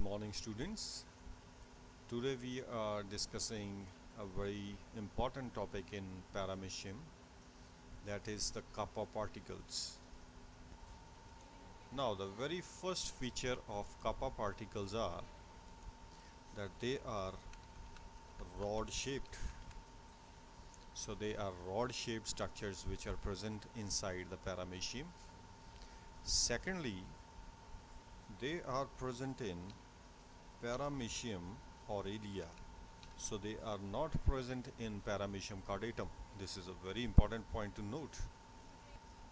Morning students. Today we are discussing a very important topic in Paramecium, that is the Kappa particles. Now the very first feature of Kappa particles are that they are rod shaped. So they are rod shaped structures which are present inside the Paramecium. Secondly, they are present in Paramecium aurelia. So they are not present in Paramecium caudatum. This is a very important point to note.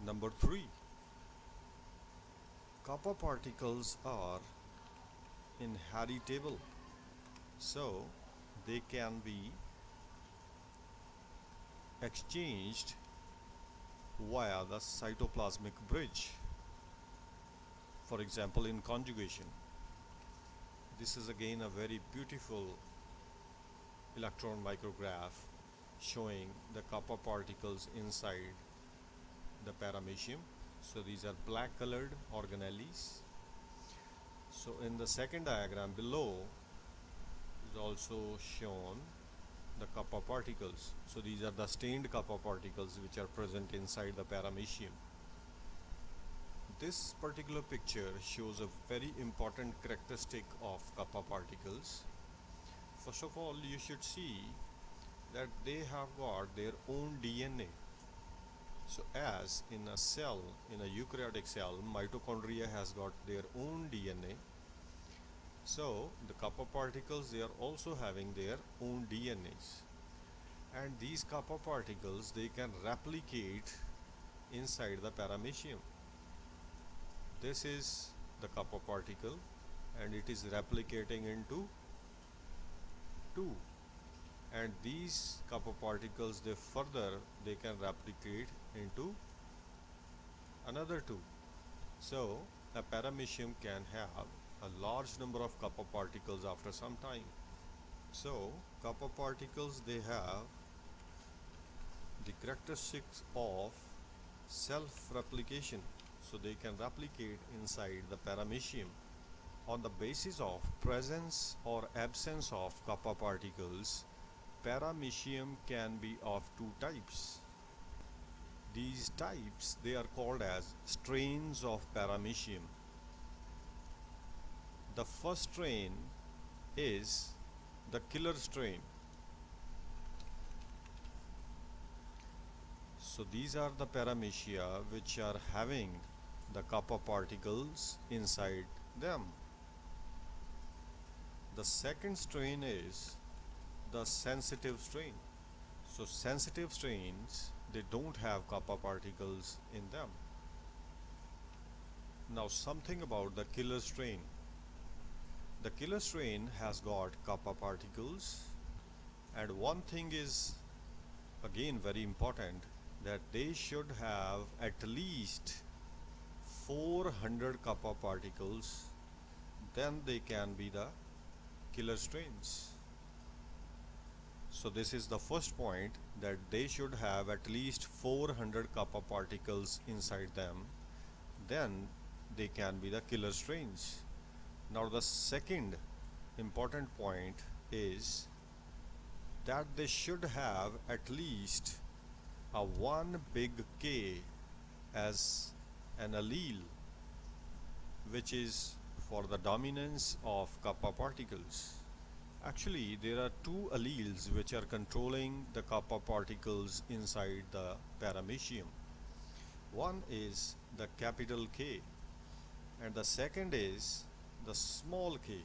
Number 3, Kappa particles are inheritable. So they can be exchanged via the cytoplasmic bridge. For example, in conjugation. This is again a very beautiful electron micrograph showing the Kappa particles inside the Paramecium. So these are black colored organelles. So in the second diagram below is also shown the Kappa particles. So these are the stained Kappa particles which are present inside the Paramecium. This particular picture shows a very important characteristic of Kappa particles. First of all, you should see that they have got their own DNA. So as in a cell, in a eukaryotic cell, mitochondria has got their own DNA. So the Kappa particles, they are also having their own DNAs. And these Kappa particles, they can replicate inside the Paramecium. This is the Kappa particle and it is replicating into 2. And these Kappa particles, they can replicate into another 2. So a Paramecium can have a large number of Kappa particles after some time. So Kappa particles, they have the characteristics of self-replication. So they can replicate inside the Paramecium. On the basis of presence or absence of Kappa particles, Paramecium can be of 2 types. These types, they are called as strains of Paramecium. The first strain is the killer strain. So these are the Paramecia which are having the Kappa particles inside them. The second strain is the sensitive strain. So sensitive strains, they don't have Kappa particles in them. Now something about the killer strain. The killer strain has got Kappa particles, and one thing is again very important, that they should have at least 400 Kappa particles, then they can be the killer strains. So this is the first point, that they should have at least 400 Kappa particles inside them, then they can be the killer strains. Now the second important point is that they should have at least a 1 big K as an allele, which is for the dominance of Kappa particles. Actually, there are 2 alleles which are controlling the Kappa particles inside the Paramecium. One is the capital K and the second is the small k.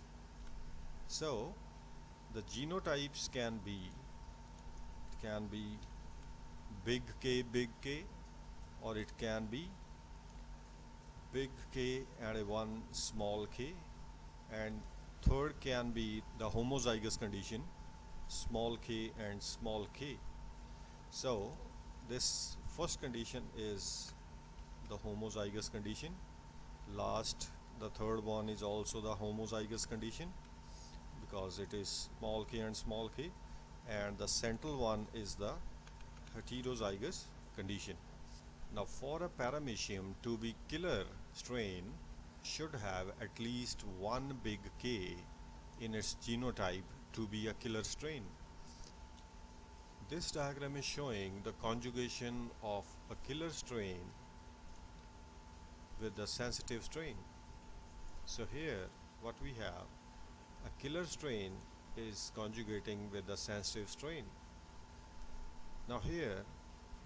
So the genotypes can be big K, or it can be big K and one small k, and third can be the homozygous condition, small k and small k. So this first condition is the homozygous condition. Last, the third one is also the homozygous condition because it is small k and small k, and the central one is the heterozygous condition. Now for a Paramecium to be killer strain, should have at least one big K in its genotype to be a killer strain. This diagram is showing the conjugation of a killer strain with the sensitive strain. So here what we have, a killer strain is conjugating with the sensitive strain. Now here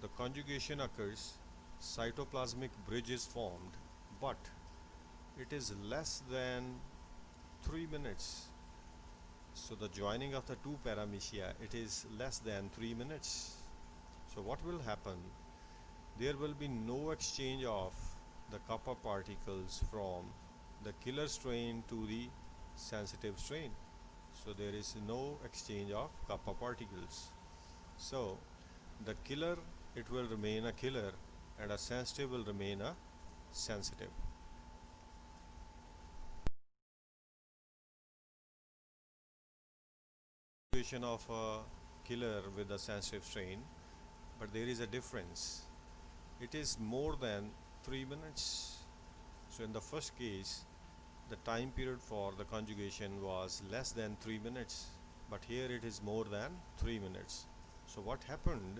the conjugation occurs, cytoplasmic bridge is formed, but it is less than 3 minutes. So the joining of the two paramecia, it is less than 3 minutes. So what will happen? There will be no exchange of the kappa particles from the killer strain to the sensitive strain. So there is no exchange of kappa particles. So the killer, it will remain a killer, and a sensitive will remain a sensitive. Conjugation of a killer with a sensitive strain, but there is a difference. It is more than 3 minutes. So in the first case, the time period for the conjugation was less than 3 minutes, but here it is more than 3 minutes. So what happened?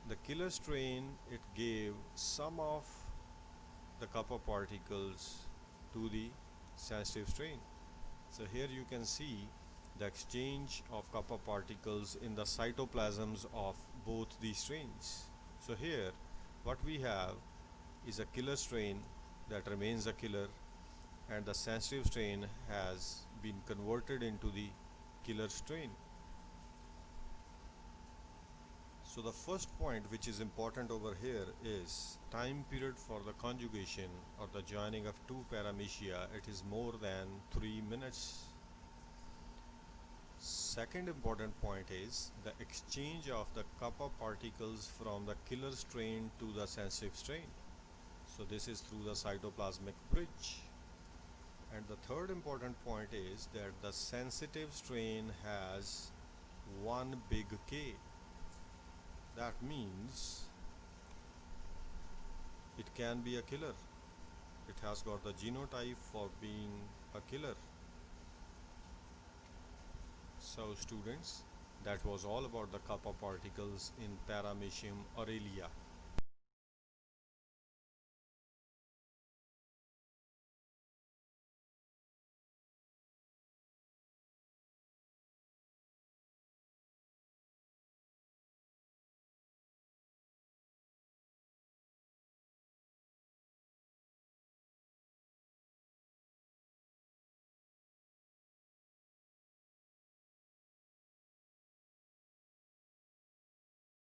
The killer strain, it gave some of the kappa particles to the sensitive strain. So here you can see the exchange of kappa particles in the cytoplasms of both these strains. So here what we have is a killer strain that remains a killer, and the sensitive strain has been converted into the killer strain. So the first point which is important over here is time period for the conjugation or the joining of two paramecia. It is more than 3 minutes. Second important point is the exchange of the kappa particles from the killer strain to the sensitive strain. So this is through the cytoplasmic bridge. And the third important point is that the sensitive strain has one big K. That means it can be a killer. It has got the genotype for being a killer. So students, that was all about the kappa particles in Paramecium aurelia.